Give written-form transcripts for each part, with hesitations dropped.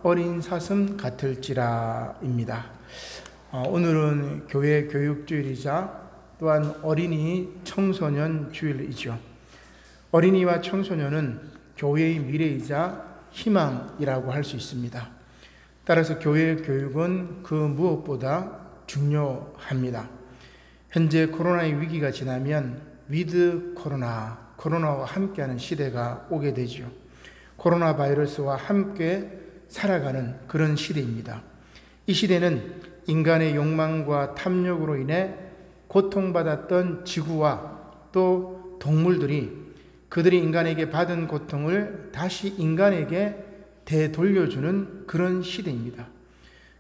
어린 사슴 같을지라입니다. 오늘은 교회 교육주일이자 또한 어린이 청소년 주일이죠. 어린이와 청소년은 교회의 미래이자 희망이라고 할 수 있습니다. 따라서 교회 교육은 그 무엇보다 중요합니다. 현재 코로나의 위기가 지나면 위드 코로나와 함께하는 시대가 오게 되죠. 코로나 바이러스와 함께 살아가는 그런 시대입니다. 이 시대는 인간의 욕망과 탐욕으로 인해 고통받았던 지구와 또 동물들이 그들이 인간에게 받은 고통을 다시 인간에게 되돌려주는 그런 시대입니다.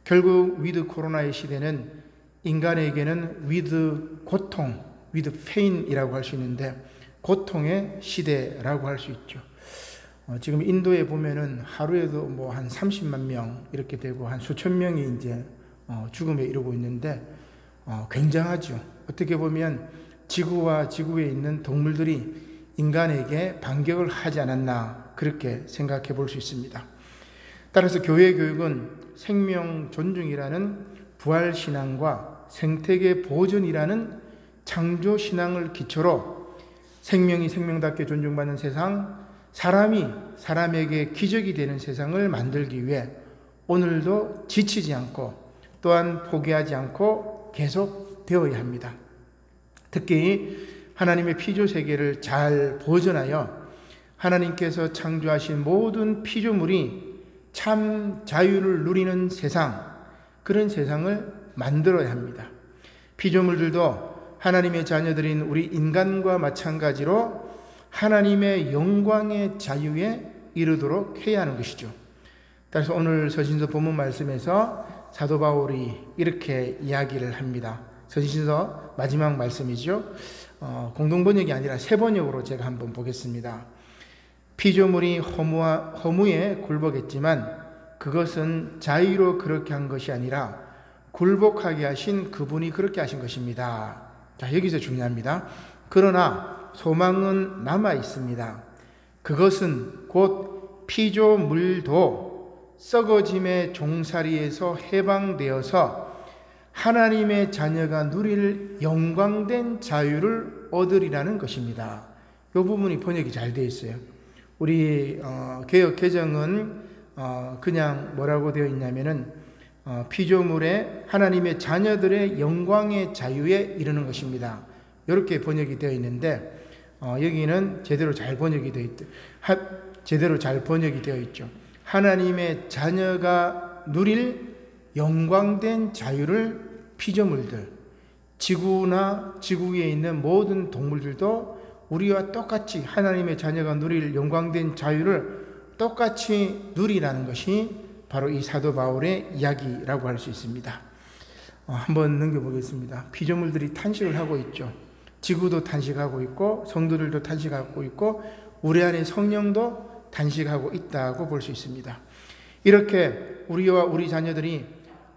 결국 위드 코로나의 시대는 인간에게는 위드 고통, 위드 페인이라고 할 수 있는데 고통의 시대라고 할 수 있죠. 지금 인도에 보면은 하루에도 뭐 한 30만 명 이렇게 되고 한 수천 명이 이제 죽음에 이르고 있는데 굉장하죠. 어떻게 보면 지구와 지구에 있는 동물들이 인간에게 반격을 하지 않았나 그렇게 생각해 볼 수 있습니다. 따라서 교회 교육은 생명 존중이라는 부활 신앙과 생태계 보존이라는 창조 신앙을 기초로 생명이 생명답게 존중받는 세상, 사람이 사람에게 기적이 되는 세상을 만들기 위해 오늘도 지치지 않고 또한 포기하지 않고 계속 되어야 합니다. 특히 하나님의 피조 세계를 잘 보존하여 하나님께서 창조하신 모든 피조물이 참 자유를 누리는 세상, 그런 세상을 만들어야 합니다. 피조물들도 하나님의 자녀들인 우리 인간과 마찬가지로 하나님의 영광의 자유에 이르도록 해야 하는 것이죠. 따라서 오늘 서신서 본문 말씀에서 사도 바울이 이렇게 이야기를 합니다. 서신서 마지막 말씀이죠. 공동번역이 아니라 세번역으로 제가 한번 보겠습니다. 피조물이 허무에 굴복했지만 그것은 자유로 그렇게 한 것이 아니라 굴복하게 하신 그분이 그렇게 하신 것입니다. 자, 여기서 중요합니다. 그러나 소망은 남아 있습니다. 그것은 곧 피조물도 썩어짐의 종살이에서 해방되어서 하나님의 자녀가 누릴 영광된 자유를 얻으리라는 것입니다. 이 부분이 번역이 잘 되어 있어요. 우리 개역 개정은 그냥 뭐라고 되어 있냐면은 피조물의 하나님의 자녀들의 영광의 자유에 이르는 것입니다. 이렇게 번역이 되어 있는데 여기는 제대로 잘 번역이 되어 있죠. 하나님의 자녀가 누릴 영광된 자유를 피조물들, 지구나 지구 위에 있는 모든 동물들도 우리와 똑같이 하나님의 자녀가 누릴 영광된 자유를 똑같이 누리라는 것이 바로 이 사도 바울의 이야기라고 할 수 있습니다. 한번 넘겨보겠습니다. 피조물들이 탄식을 하고 있죠. 지구도 탄식하고 있고 성도들도 탄식하고 있고 우리 안에 성령도 탄식하고 있다고 볼 수 있습니다. 이렇게 우리와 우리 자녀들이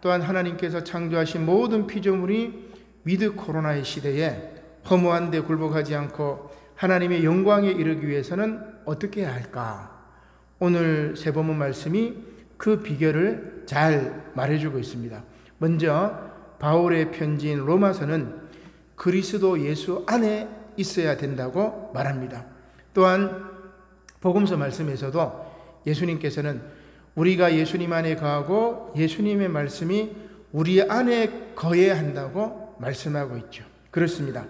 또한 하나님께서 창조하신 모든 피조물이 위드 코로나의 시대에 허무한 데 굴복하지 않고 하나님의 영광에 이르기 위해서는 어떻게 해야 할까? 오늘 세 본문 말씀이 그 비결을 잘 말해주고 있습니다. 먼저 바울의 편지인 로마서는 그리스도 예수 안에 있어야 된다고 말합니다. 또한 복음서 말씀에서도 예수님께서는 우리가 예수님 안에 거하고 예수님의 말씀이 우리 안에 거해야 한다고 말씀하고 있죠. 그렇습니다.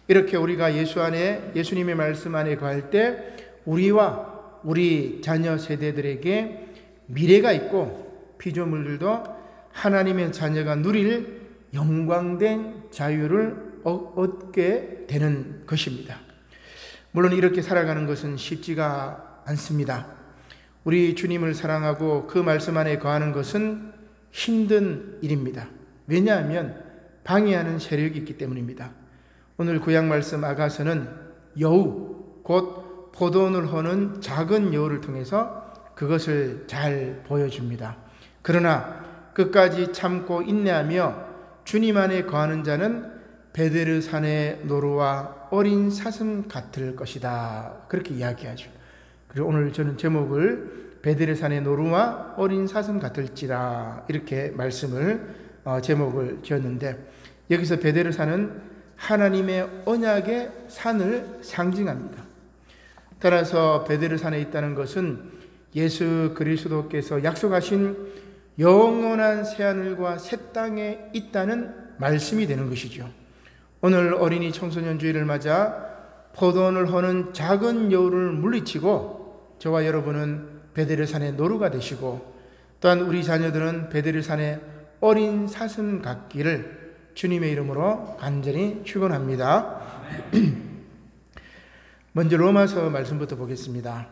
이렇게 우리가 예수 안에, 예수님의 말씀 안에 거할 때 우리와 우리 자녀 세대들에게 미래가 있고 피조물들도 하나님의 자녀가 누릴 영광된 자유를 얻게 되는 것입니다. 물론 이렇게 살아가는 것은 쉽지가 않습니다. 우리 주님을 사랑하고 그 말씀 안에 거하는 것은 힘든 일입니다. 왜냐하면 방해하는 세력이 있기 때문입니다. 오늘 구약 말씀 아가서는 여우, 곧 포도원을 허는 작은 여우를 통해서 그것을 잘 보여줍니다. 그러나 끝까지 참고 인내하며 주님 안에 거하는 자는 베데르 산의 노루와 어린 사슴 같을 것이다. 그렇게 이야기하죠. 그리고 오늘 저는 제목을 베드레산의 노루와 어린 사슴 같을지라, 이렇게 말씀을 제목을 지었는데, 여기서 베드레산은 하나님의 언약의 산을 상징합니다. 따라서 베드레산에 있다는 것은 예수 그리스도께서 약속하신 영원한 새하늘과 새 땅에 있다는 말씀이 되는 것이죠. 오늘 어린이 청소년 주일을 맞아 포도원을 허는 작은 여우를 물리치고 저와 여러분은 베드레산의 노루가 되시고, 또한 우리 자녀들은 베드레산의 어린 사슴 같기를 주님의 이름으로 간절히 축원합니다. 먼저 로마서 말씀부터 보겠습니다.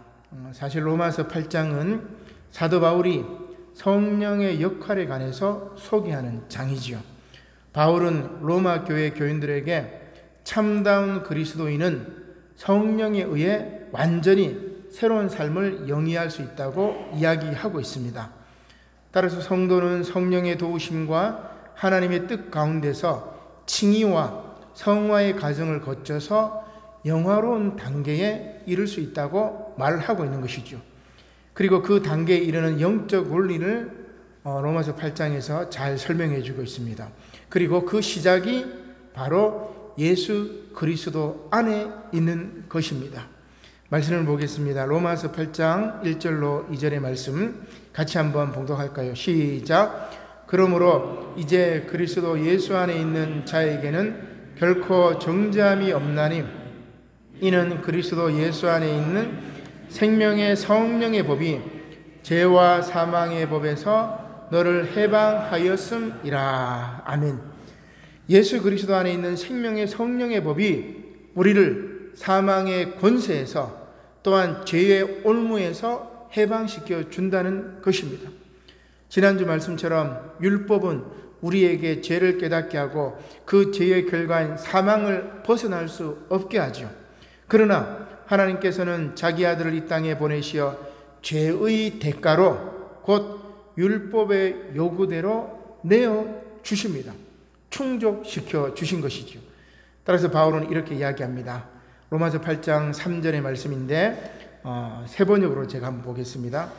사실 로마서 8장은 사도 바울이 성령의 역할에 관해서 소개하는 장이지요. 바울은 로마 교회 교인들에게 참다운 그리스도인은 성령에 의해 완전히 새로운 삶을 영위할 수 있다고 이야기하고 있습니다. 따라서 성도는 성령의 도우심과 하나님의 뜻 가운데서 칭의와 성화의 과정을 거쳐서 영화로운 단계에 이를 수 있다고 말하고 있는 것이죠. 그리고 그 단계에 이르는 영적 원리를 로마서 8장에서 잘 설명해 주고 있습니다. 그리고 그 시작이 바로 예수 그리스도 안에 있는 것입니다. 말씀을 보겠습니다. 로마서 8장 1절로 2절의 말씀 같이 한번 봉독할까요? 시작. 그러므로 이제 그리스도 예수 안에 있는 자에게는 결코 정죄함이 없나니, 이는 그리스도 예수 안에 있는 생명의 성령의 법이 죄와 사망의 법에서 너를 해방하였음이라. 아멘. 예수 그리스도 안에 있는 생명의 성령의 법이 우리를 사망의 권세에서, 또한 죄의 올무에서 해방시켜 준다는 것입니다. 지난주 말씀처럼 율법은 우리에게 죄를 깨닫게 하고 그 죄의 결과인 사망을 벗어날 수 없게 하죠. 그러나 하나님께서는 자기 아들을 이 땅에 보내시어 죄의 대가로 곧 율법의 요구대로 내어 주십니다. 충족시켜 주신 것이죠. 따라서 바울은 이렇게 이야기합니다. 로마서 8장 3절의 말씀인데 세 번역으로 제가 한번 보겠습니다.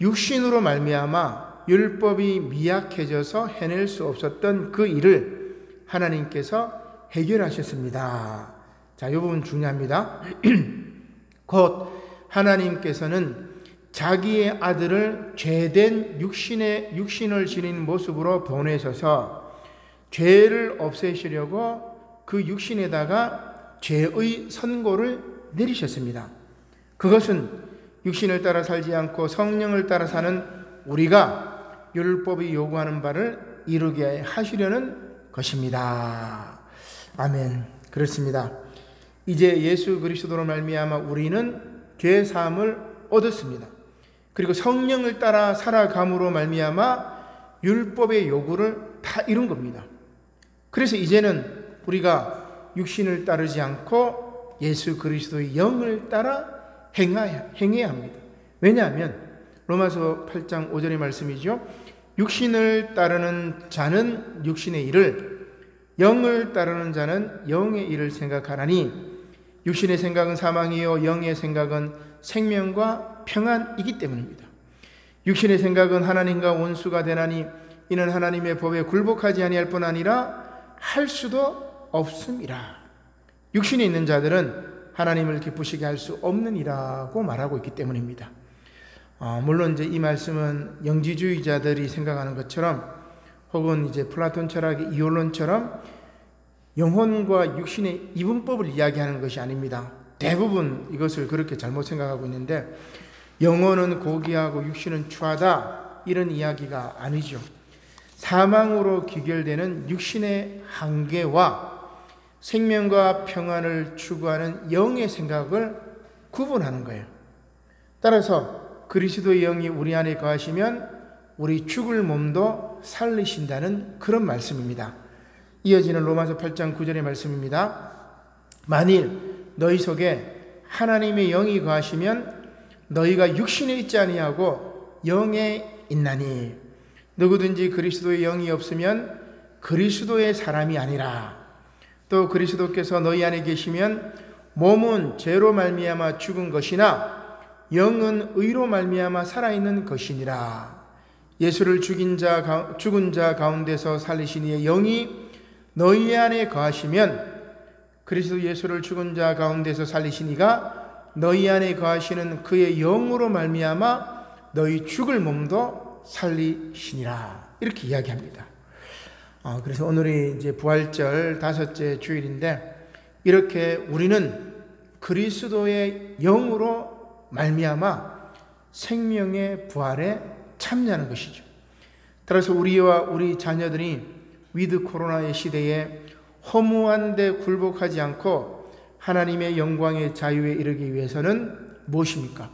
육신으로 말미암아 율법이 미약해져서 해낼 수 없었던 그 일을 하나님께서 해결하셨습니다. 자, 이 부분 중요합니다. 곧 하나님께서는 자기의 아들을 죄된 육신을 지닌 모습으로 보내셔서 죄를 없애시려고 그 육신에다가 죄의 선고를 내리셨습니다. 그것은 육신을 따라 살지 않고 성령을 따라 사는 우리가 율법이 요구하는 바를 이루게 하시려는 것입니다. 아멘. 그렇습니다. 이제 예수 그리스도로 말미암아 우리는 죄 사함을 얻었습니다. 그리고 성령을 따라 살아감으로 말미암아 율법의 요구를 다 이룬 겁니다. 그래서 이제는 우리가 육신을 따르지 않고 예수 그리스도의 영을 따라 행해야 합니다. 왜냐하면 로마서 8장 5절의 말씀이죠. 육신을 따르는 자는 육신의 일을, 영을 따르는 자는 영의 일을 생각하나니 육신의 생각은 사망이요 영의 생각은 생명과 평안이기 때문입니다. 육신의 생각은 하나님과 원수가 되나니 이는 하나님의 법에 굴복하지 아니할 뿐 아니라 할 수도 없음이라. 육신에 있는 자들은 하나님을 기쁘시게 할 수 없느니라고 말하고 있기 때문입니다. 물론 이제 이 말씀은 영지주의자들이 생각하는 것처럼, 혹은 이제 플라톤 철학의 이원론처럼 영혼과 육신의 이분법을 이야기하는 것이 아닙니다. 대부분 이것을 그렇게 잘못 생각하고 있는데, 영혼은 고귀하고 육신은 추하다, 이런 이야기가 아니죠. 사망으로 귀결되는 육신의 한계와 생명과 평안을 추구하는 영의 생각을 구분하는 거예요. 따라서 그리스도의 영이 우리 안에 거하시면 우리 죽을 몸도 살리신다는 그런 말씀입니다. 이어지는 로마서 8장 9절의 말씀입니다. 만일 너희 속에 하나님의 영이 거하시면 너희가 육신에 있지 아니하고 영에 있나니, 누구든지 그리스도의 영이 없으면 그리스도의 사람이 아니라. 또 그리스도께서 너희 안에 계시면 몸은 죄로 말미암아 죽은 것이나 영은 의로 말미암아 살아있는 것이니라. 예수를 죽은 자 가운데서 살리신 이의 영이 너희 안에 거하시면, 그리스도 예수를 죽은 자 가운데서 살리신 이가 너희 안에 거하시는 그의 영으로 말미암아 너희 죽을 몸도 살리시니라. 이렇게 이야기합니다. 그래서 오늘이 이제 부활절 5째 주일인데, 이렇게 우리는 그리스도의 영으로 말미암아 생명의 부활에 참여하는 것이죠. 따라서 우리와 우리 자녀들이 위드 코로나의 시대에 허무한 데 굴복하지 않고 하나님의 영광의 자유에 이르기 위해서는 무엇입니까?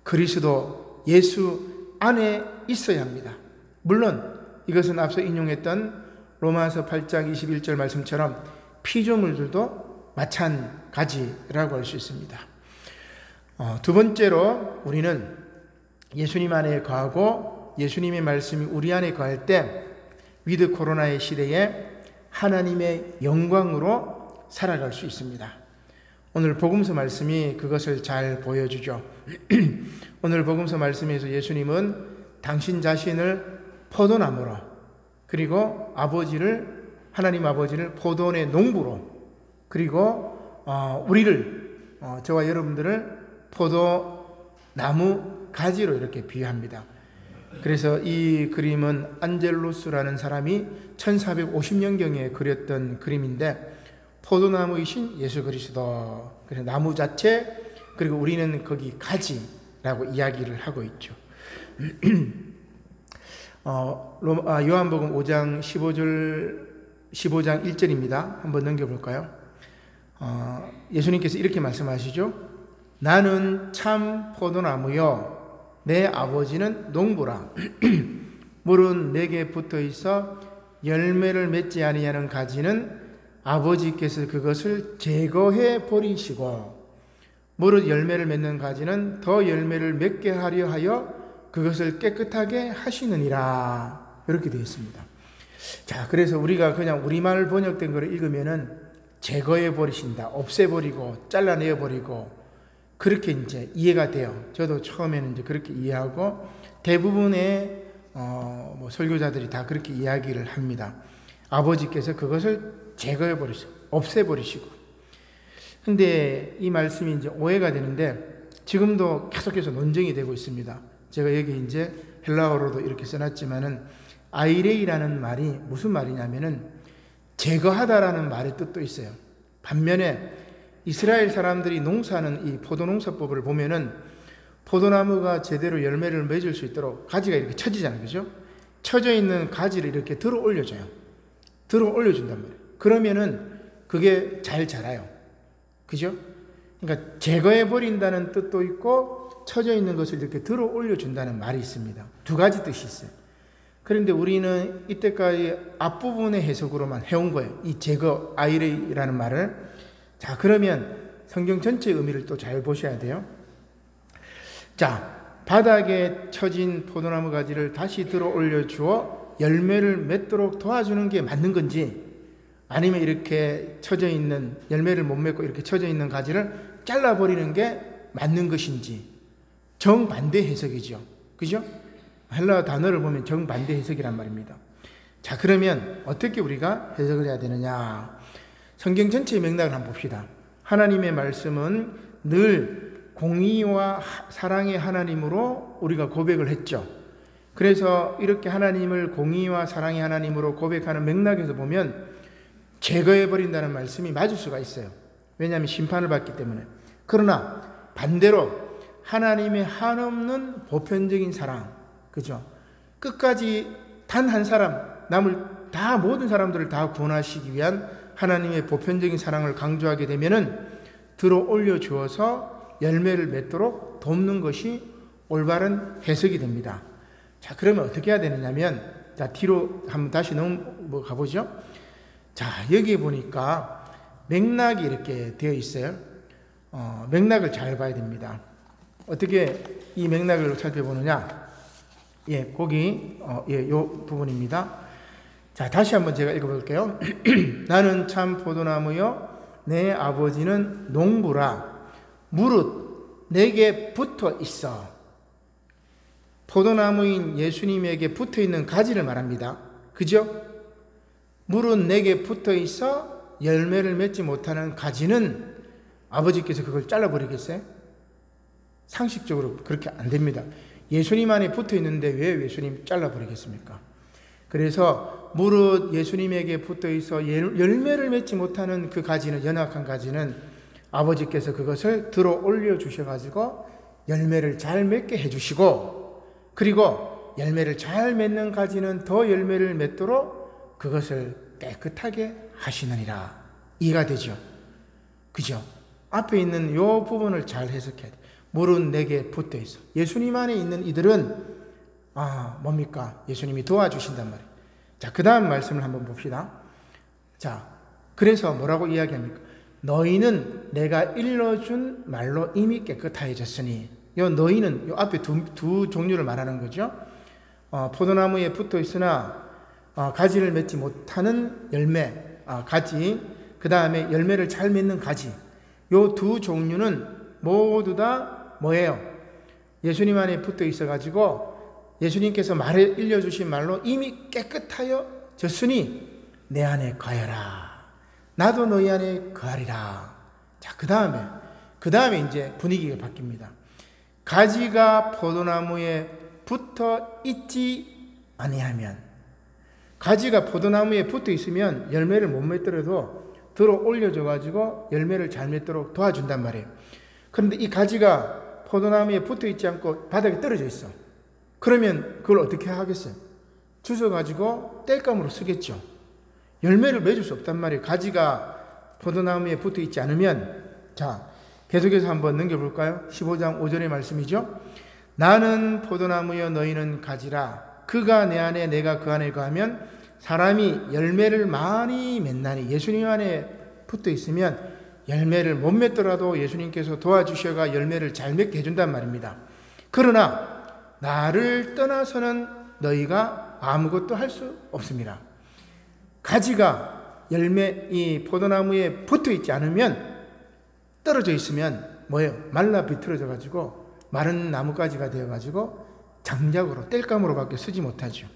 그리스도 예수 안에 있어야 합니다. 물론 이것은 앞서 인용했던 로마서 8장 21절 말씀처럼 피조물들도 마찬가지라고 할 수 있습니다. 두 번째로 우리는 예수님 안에 거하고 예수님의 말씀이 우리 안에 거할 때 위드 코로나의 시대에 하나님의 영광으로 살아갈 수 있습니다. 오늘 복음서 말씀이 그것을 잘 보여주죠. 오늘 복음서 말씀에서 예수님은 당신 자신을 포도나무로, 그리고 하나님 아버지를 포도원의 농부로, 그리고 우리를, 저와 여러분들을 포도나무 가지로 이렇게 비유합니다. 그래서 이 그림은 안젤루스라는 사람이 1450년경에 그렸던 그림인데, 포도나무이신 예수 그리스도, 그래서 나무 자체, 그리고 우리는 거기 가지라고 이야기를 하고 있죠. 요한복음 5장 15장 1절입니다. 한번 넘겨볼까요? 예수님께서 이렇게 말씀하시죠. 나는 참 포도나무요 내 아버지는 농부라. 물은 내게 붙어 있어 열매를 맺지 아니하는 가지는 아버지께서 그것을 제거해 버리시고, 무릇 열매를 맺는 가지는 더 열매를 맺게 하려 하여 그것을 깨끗하게 하시느니라. 이렇게 되어 있습니다. 자, 그래서 우리가 그냥 우리말 번역된 걸 읽으면은 제거해 버리신다, 없애버리고 잘라내어 버리고, 그렇게 이제 이해가 돼요. 저도 처음에는 이제 그렇게 이해하고 대부분의 설교자들이 다 그렇게 이야기를 합니다. 아버지께서 그것을 제거해 버리시고 없애 버리시고. 근데 이 말씀이 이제 오해가 되는데 지금도 계속해서 논쟁이 되고 있습니다. 제가 여기 이제 헬라어로도 이렇게 써놨지만은 아이레이라는 말이 무슨 말이냐면은 제거하다라는 말의 뜻도 있어요. 반면에 이스라엘 사람들이 농사하는 이 포도농사법을 보면은 포도나무가 제대로 열매를 맺을 수 있도록 가지가 이렇게 쳐지잖아요. 그죠? 쳐져 있는 가지를 이렇게 들어 올려줘요. 들어 올려준단 말이에요. 그러면은 그게 잘 자라요. 그죠? 그러니까 제거해버린다는 뜻도 있고 쳐져 있는 것을 이렇게 들어 올려준다는 말이 있습니다. 두 가지 뜻이 있어요. 그런데 우리는 이때까지 앞부분의 해석으로만 해온 거예요. 이 제거, 아이레이라는 말을. 자, 그러면 성경 전체의 의미를 또 잘 보셔야 돼요. 자, 바닥에 쳐진 포도나무 가지를 다시 들어 올려주어 열매를 맺도록 도와주는 게 맞는 건지, 아니면 이렇게 쳐져 있는, 열매를 못 맺고 이렇게 쳐져 있는 가지를 잘라버리는 게 맞는 것인지, 정반대 해석이죠. 그죠? 헬라어 단어를 보면 정반대 해석이란 말입니다. 자, 그러면 어떻게 우리가 해석을 해야 되느냐? 성경 전체의 맥락을 한번 봅시다. 하나님의 말씀은 늘 공의와 사랑의 하나님으로 우리가 고백을 했죠. 그래서 이렇게 하나님을 공의와 사랑의 하나님으로 고백하는 맥락에서 보면 제거해버린다는 말씀이 맞을 수가 있어요. 왜냐하면 심판을 받기 때문에. 그러나 반대로 하나님의 한없는 보편적인 사랑, 그죠? 끝까지 단 한 사람, 모든 사람들을 다 구원하시기 위한 하나님의 보편적인 사랑을 강조하게 되면은 들어 올려 주어서 열매를 맺도록 돕는 것이 올바른 해석이 됩니다. 자, 그러면 어떻게 해야 되느냐면, 자, 뒤로 한번 다시 가보죠. 자, 여기 보니까 맥락이 이렇게 되어 있어요. 맥락을 잘 봐야 됩니다. 어떻게 이 맥락을 살펴보느냐? 예, 거기, 요 부분입니다. 자, 다시 한번 제가 읽어볼게요. 나는 참 포도나무요 내 아버지는 농부라. 무릇 내게 붙어 있어. 포도나무인 예수님에게 붙어 있는 가지를 말합니다. 그죠? 물은 내게 붙어 있어 열매를 맺지 못하는 가지는 아버지께서 그걸 잘라버리겠어요? 상식적으로 그렇게 안 됩니다. 예수님 안에 붙어 있는데 왜 예수님 잘라버리겠습니까? 그래서 무릇 예수님에게 붙어 있어 열매를 맺지 못하는 그 가지는, 연약한 가지는 아버지께서 그것을 들어 올려 주셔가지고 열매를 잘 맺게 해주시고, 그리고 열매를 잘 맺는 가지는 더 열매를 맺도록 그것을 깨끗하게 하시느니라. 이해가 되죠? 그죠? 앞에 있는 요 부분을 잘 해석해야 돼. 물은 내게 붙어 있어. 예수님 안에 있는 이들은 뭡니까? 예수님이 도와주신단 말이에요. 자, 그 다음 말씀을 한번 봅시다. 자, 그래서 뭐라고 이야기합니까? 너희는 내가 일러준 말로 이미 깨끗하여졌으니. 요 너희는 요 앞에 두 종류를 말하는 거죠. 포도나무에 붙어 있으나 가지를 맺지 못하는 열매, 가지, 그 다음에 열매를 잘 맺는 가지. 요 두 종류는 모두 다 뭐예요? 예수님 안에 붙어 있어가지고 예수님께서 일려주신 말로 이미 깨끗하여졌으니 내 안에 거하여라. 나도 너희 안에 거하리라. 자, 그 다음에 이제 분위기가 바뀝니다. 가지가 포도나무에 붙어 있지 아니하면, 가지가 포도나무에 붙어 있으면 열매를 못 맺더라도 들어 올려줘가지고 열매를 잘 맺도록 도와준단 말이에요. 그런데 이 가지가 포도나무에 붙어 있지 않고 바닥에 떨어져 있어. 그러면 그걸 어떻게 하겠어요? 주워가지고 땔감으로 쓰겠죠. 열매를 맺을 수 없단 말이에요. 가지가 포도나무에 붙어 있지 않으면. 자, 계속해서 한번 넘겨볼까요? 15장 5절의 말씀이죠. 나는 포도나무여 너희는 가지라. 그가 내 안에 내가 그 안에 거하면 사람이 열매를 많이 맺나니. 예수님 안에 붙어 있으면 열매를 못 맺더라도 예수님께서 도와주셔가 열매를 잘 맺게 해준단 말입니다. 그러나 나를 떠나서는 너희가 아무것도 할 수 없습니다. 가지가 이 포도나무에 붙어 있지 않으면, 떨어져 있으면 뭐예요? 말라 비틀어져 가지고 마른 나뭇가지가 되어 가지고 장작으로, 땔감으로밖에 쓰지 못하죠.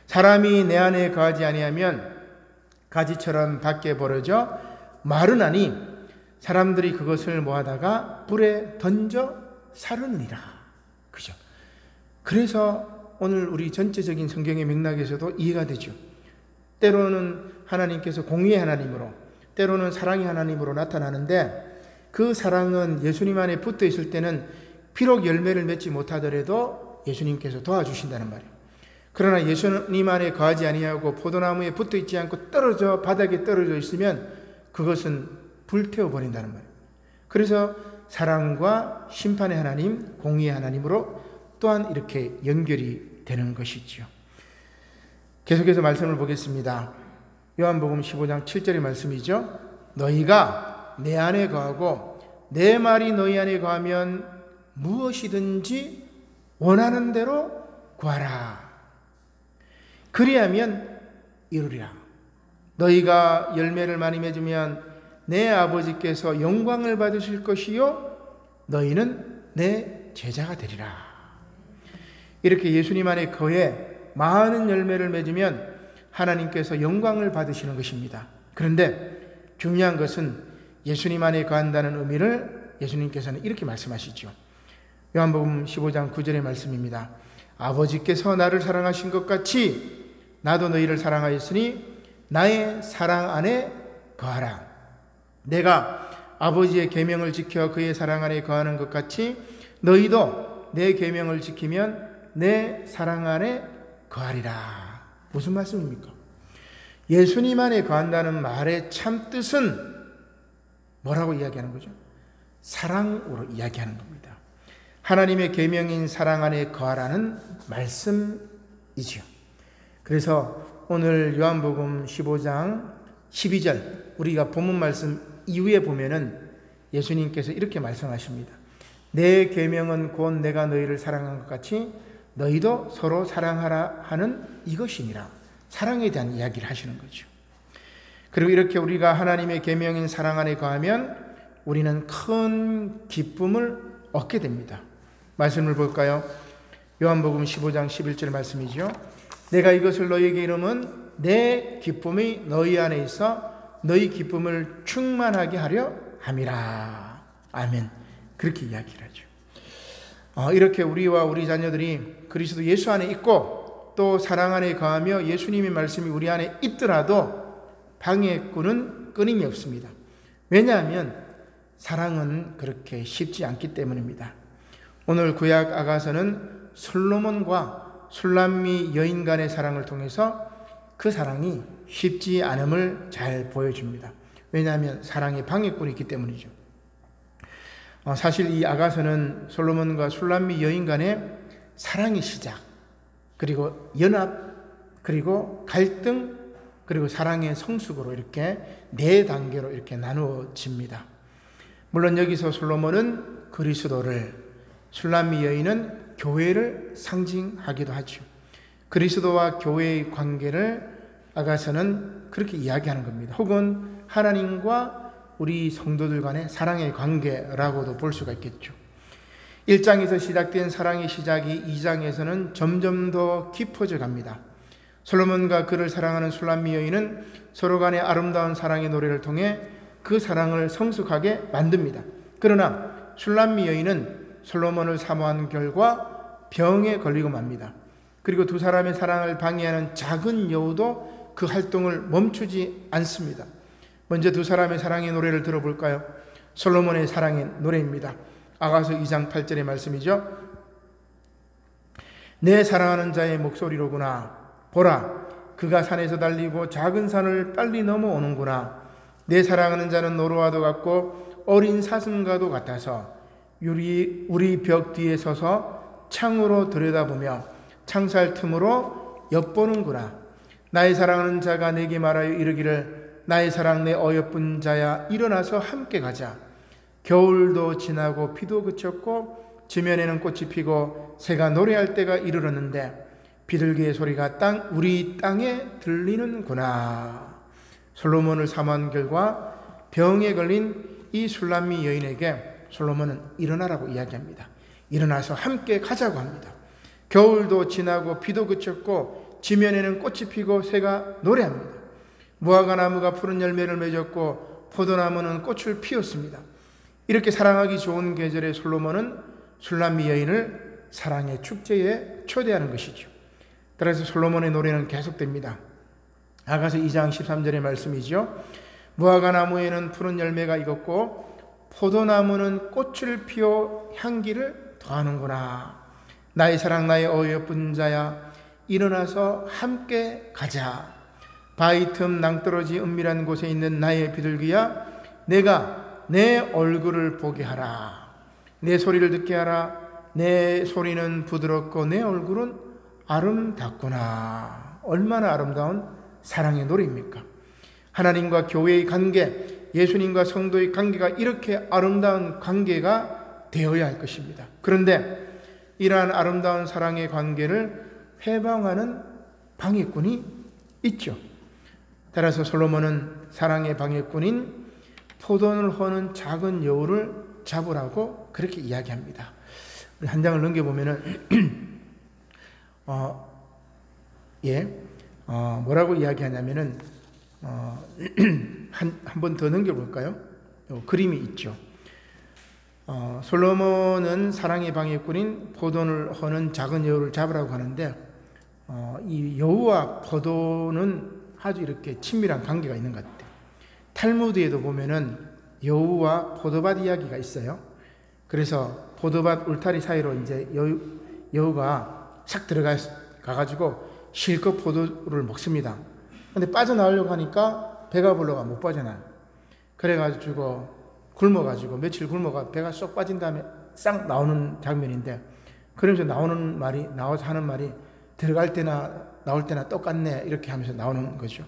사람이 내 안에 거하지 아니하면 가지처럼 밖에 벌어져 마르나니 사람들이 그것을 모아다가 불에 던져 사르느니라. 그죠? 그래서 오늘 우리 전체적인 성경의 맥락에서도 이해가 되죠. 때로는 하나님께서 공의의 하나님으로, 때로는 사랑의 하나님으로 나타나는데, 그 사랑은 예수님 안에 붙어 있을 때는 비록 열매를 맺지 못하더라도 예수님께서 도와주신다는 말이에요. 그러나 예수님 안에 거하지 아니하고 포도나무에 붙어 있지 않고 바닥에 떨어져 있으면 그것은 불태워 버린다는 말이에요. 그래서 사랑과 심판의 하나님, 공의의 하나님으로 또한 이렇게 연결이 되는 것이죠. 계속해서 말씀을 보겠습니다. 요한복음 15장 7절의 말씀이죠. 너희가 내 안에 거하고 내 말이 너희 안에 거하면 무엇이든지 원하는 대로 구하라. 그리하면 이루리라. 너희가 열매를 많이 맺으면 내 아버지께서 영광을 받으실 것이요 너희는 내 제자가 되리라. 이렇게 예수님 안에 거해 많은 열매를 맺으면 하나님께서 영광을 받으시는 것입니다. 그런데 중요한 것은 예수님 안에 거한다는 의미를 예수님께서는 이렇게 말씀하시죠. 요한복음 15장 9절의 말씀입니다. 아버지께서 나를 사랑하신 것 같이 나도 너희를 사랑하였으니 나의 사랑 안에 거하라. 내가 아버지의 계명을 지켜 그의 사랑 안에 거하는 것 같이 너희도 내 계명을 지키면 내 사랑 안에 거하리라. 무슨 말씀입니까? 예수님 안에 거한다는 말의 참 뜻은 뭐라고 이야기하는 거죠? 사랑으로 이야기하는 겁니다. 하나님의 계명인 사랑 안에 거하라는 말씀이지요. 그래서 오늘 요한복음 15장 12절 우리가 본문 말씀 이후에 보면은 예수님께서 이렇게 말씀하십니다. 내 계명은 곧 내가 너희를 사랑한 것 같이 너희도 서로 사랑하라 하는 이것이니라. 사랑에 대한 이야기를 하시는 거죠. 그리고 이렇게 우리가 하나님의 계명인 사랑 안에 거하면 우리는 큰 기쁨을 얻게 됩니다. 말씀을 볼까요? 요한복음 15장 11절 말씀이죠. 내가 이것을 너희에게 이름은 내 기쁨이 너희 안에 있어 너희 기쁨을 충만하게 하려 함이라. 아멘. 그렇게 이야기를 하죠. 이렇게 우리와 우리 자녀들이 그리스도 예수 안에 있고 또 사랑 안에 거하며 예수님의 말씀이 우리 안에 있더라도 방해꾼은 끊임이 없습니다. 왜냐하면 사랑은 그렇게 쉽지 않기 때문입니다. 오늘 구약 아가서는 솔로몬과 술람미 여인 간의 사랑을 통해서 그 사랑이 쉽지 않음을 잘 보여줍니다. 왜냐하면 사랑의 방해꾼이 있기 때문이죠. 사실 이 아가서는 솔로몬과 술람미 여인 간의 사랑의 시작, 그리고 연합, 그리고 갈등, 그리고 사랑의 성숙으로 이렇게 네 단계로 이렇게 나누어집니다. 물론 여기서 솔로몬은 그리스도를, 술람미 여인은 교회를 상징하기도 하죠. 그리스도와 교회의 관계를 아가서는 그렇게 이야기하는 겁니다. 혹은 하나님과 우리 성도들 간의 사랑의 관계라고도 볼 수가 있겠죠. 1장에서 시작된 사랑의 시작이 2장에서는 점점 더 깊어져 갑니다. 솔로몬과 그를 사랑하는 술람미 여인은 서로 간의 아름다운 사랑의 노래를 통해 그 사랑을 성숙하게 만듭니다. 그러나 술람미 여인은 솔로몬을 사모한 결과 병에 걸리고 맙니다. 그리고 두 사람의 사랑을 방해하는 작은 여우도 그 활동을 멈추지 않습니다. 먼저 두 사람의 사랑의 노래를 들어볼까요? 솔로몬의 사랑의 노래입니다. 아가서 2장 8절의 말씀이죠. 내 사랑하는 자의 목소리로구나. 보라, 그가 산에서 달리고 작은 산을 빨리 넘어오는구나. 내 사랑하는 자는 노루와도 같고 어린 사슴과도 같아서 우리 벽 뒤에 서서 창으로 들여다보며 창살 틈으로 엿보는구나. 나의 사랑하는 자가 내게 말하여 이르기를 나의 사랑 내 어여쁜 자야 일어나서 함께 가자. 겨울도 지나고 비도 그쳤고 지면에는 꽃이 피고 새가 노래할 때가 이르렀는데 비둘기의 소리가 우리 땅에 들리는구나. 솔로몬을 사모한 결과 병에 걸린 이 술람미 여인에게 솔로몬은 일어나라고 이야기합니다. 일어나서 함께 가자고 합니다. 겨울도 지나고 비도 그쳤고 지면에는 꽃이 피고 새가 노래합니다. 무화과 나무가 푸른 열매를 맺었고 포도나무는 꽃을 피웠습니다. 이렇게 사랑하기 좋은 계절에 솔로몬은 술람미 여인을 사랑의 축제에 초대하는 것이죠. 따라서 솔로몬의 노래는 계속됩니다. 아가서 2장 13절의 말씀이죠. 무화과 나무에는 푸른 열매가 익었고 포도나무는 꽃을 피워 향기를 더하는구나. 나의 사랑 나의 어여쁜 자야 일어나서 함께 가자. 바위 틈 낭떠러지 은밀한 곳에 있는 나의 비둘기야 내가 내 얼굴을 보게 하라. 내 소리를 듣게 하라. 내 소리는 부드럽고 내 얼굴은 아름답구나. 얼마나 아름다운 사랑의 노래입니까? 하나님과 교회의 관계, 예수님과 성도의 관계가 이렇게 아름다운 관계가 되어야 할 것입니다. 그런데 이러한 아름다운 사랑의 관계를 해방하는 방해꾼이 있죠. 따라서 솔로몬은 사랑의 방해꾼인 포도를 허는 작은 여우를 잡으라고 그렇게 이야기합니다. 우리 한 장을 넘겨보면은 뭐라고 이야기하냐면은 한 번 더 넘겨볼까요? 그림이 있죠. 솔로몬은 사랑의 방해꾼인 포도를 허는 작은 여우를 잡으라고 하는데 이 여우와 포도는 아주 이렇게 친밀한 관계가 있는 것 같아요. 탈무드에도 보면은 여우와 포도밭 이야기가 있어요. 그래서 포도밭 울타리 사이로 이제 여우가 싹 들어가가지고 실컷 포도를 먹습니다. 근데 빠져나오려고 하니까 배가 불러가 못 빠져나요. 그래가지고 굶어가지고 며칠 굶어가 배가 쏙 빠진 다음에 싹 나오는 장면인데, 그러면서 나와서 하는 말이 들어갈 때나 나올 때나 똑같네 이렇게 하면서 나오는 거죠.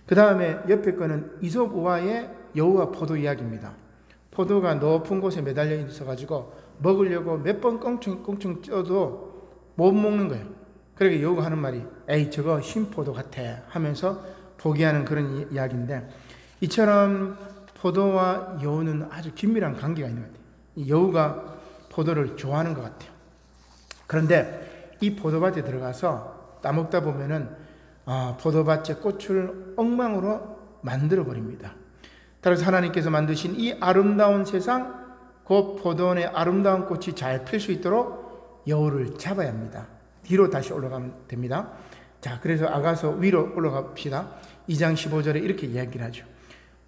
그 다음에 옆에 거는 이솝 우화의 여우와 포도 이야기입니다. 포도가 높은 곳에 매달려 있어가지고 먹으려고 몇 번 껑충껑충 쪄도 못 먹는 거예요. 그러니까 여우가 하는 말이 에이 저거 흰포도 같아 하면서 포기하는 그런 이야기인데, 이처럼 포도와 여우는 아주 긴밀한 관계가 있는 것 같아요. 이 여우가 포도를 좋아하는 것 같아요. 그런데 이 포도밭에 들어가서 따먹다 보면은 포도밭의 꽃을 엉망으로 만들어 버립니다. 따라서 하나님께서 만드신 이 아름다운 세상, 그 포도원의 아름다운 꽃이 잘 필 수 있도록 여우를 잡아야 합니다. 뒤로 다시 올라가면 됩니다. 자, 그래서 아가서 위로 올라갑시다. 2장 15절에 이렇게 이야기를 하죠.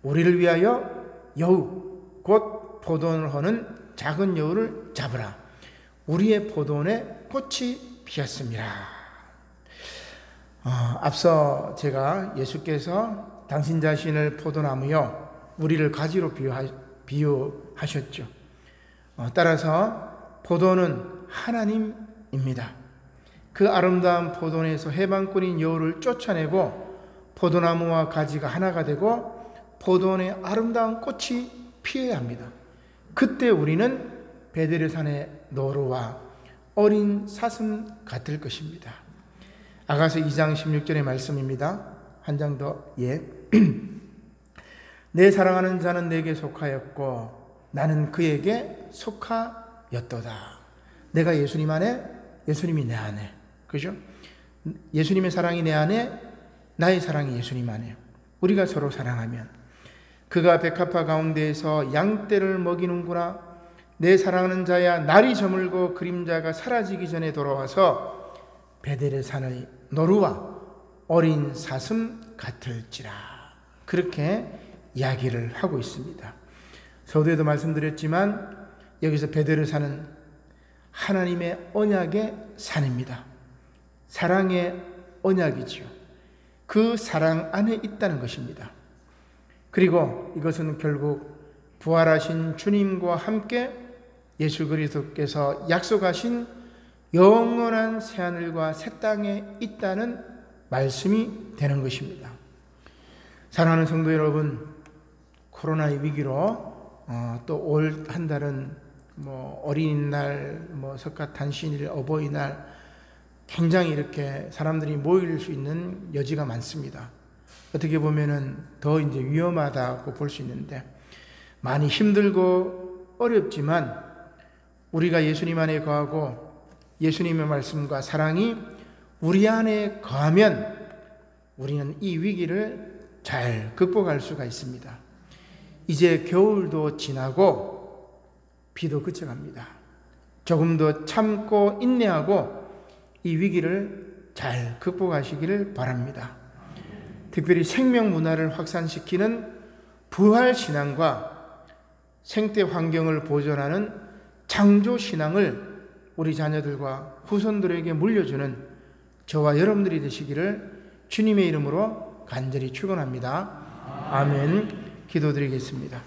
우리를 위하여 여우, 곧 포도원을 허는 작은 여우를 잡으라. 우리의 포도원에 꽃이 피었습니다. 앞서 제가 예수께서 당신 자신을 포도나무요, 우리를 가지로 비유하셨죠. 따라서 포도는 하나님입니다. 그 아름다운 포도원에서 해방꾼인 여우를 쫓아내고 포도나무와 가지가 하나가 되고 포도원에 아름다운 꽃이 피어야 합니다. 그때 우리는 베델산의 노루와 어린 사슴 같을 것입니다. 아가서 2장 16절의 말씀입니다. 한 장 더. 내 사랑하는 자는 내게 속하였고 나는 그에게 속하였도다. 내가 예수님 안에, 예수님이 내 안에. 그죠? 예수님의 사랑이 내 안에, 나의 사랑이 예수님 안에. 우리가 서로 사랑하면 그가 백합화 가운데에서 양떼를 먹이는구나. 내 사랑하는 자야, 날이 저물고 그림자가 사라지기 전에 돌아와서 베델의 산의 노루와 어린 사슴 같을지라. 그렇게 이야기를 하고 있습니다. 서두에도 말씀드렸지만 여기서 베델의 산은 하나님의 언약의 산입니다. 사랑의 언약이죠. 그 사랑 안에 있다는 것입니다. 그리고 이것은 결국 부활하신 주님과 함께 예수 그리스도께서 약속하신 영원한 새하늘과 새 땅에 있다는 말씀이 되는 것입니다. 사랑하는 성도 여러분, 코로나의 위기로 또 올 한 달은 어린이날, 석가탄신일, 어버이날 굉장히 이렇게 사람들이 모일 수 있는 여지가 많습니다. 어떻게 보면은 더 이제 위험하다고 볼 수 있는데 많이 힘들고 어렵지만 우리가 예수님 안에 거하고 예수님의 말씀과 사랑이 우리 안에 거하면 우리는 이 위기를 잘 극복할 수가 있습니다. 이제 겨울도 지나고 비도 그쳐갑니다. 조금 더 참고 인내하고 이 위기를 잘 극복하시기를 바랍니다. 특별히 생명 문화를 확산시키는 부활신앙과 생태 환경을 보존하는 창조신앙을 우리 자녀들과 후손들에게 물려주는 저와 여러분들이 되시기를 주님의 이름으로 간절히 축원합니다. 아멘. 기도드리겠습니다.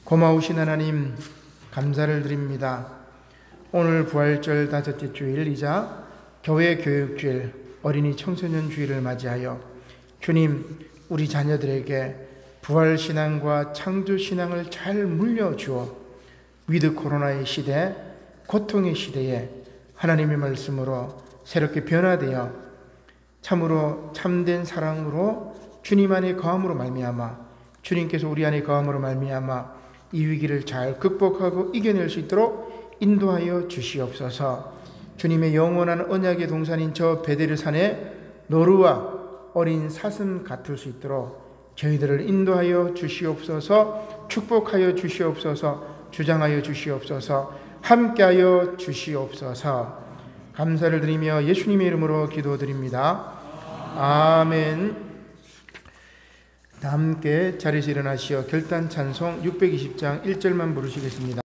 고마우신 하나님, 감사를 드립니다. 오늘 부활절 5째 주일이자 교회 교육주일, 어린이 청소년 주일을 맞이하여 주님, 우리 자녀들에게 부활신앙과 창조신앙을 잘 물려주어 위드 코로나의 시대, 고통의 시대에 하나님의 말씀으로 새롭게 변화되어 참으로 참된 사랑으로 주님 안에 거함으로 말미암아 주님께서 우리 안에 거함으로 말미암아 이 위기를 잘 극복하고 이겨낼 수 있도록 인도하여 주시옵소서. 주님의 영원한 언약의 동산인 저 베델의 산에 노루와 어린 사슴 같을 수 있도록 저희들을 인도하여 주시옵소서. 축복하여 주시옵소서. 주장하여 주시옵소서. 함께하여 주시옵소서. 감사를 드리며 예수님의 이름으로 기도드립니다. 아멘. 다 함께 자리에서 일어나시어 결단 찬송 620장 1절만 부르시겠습니다.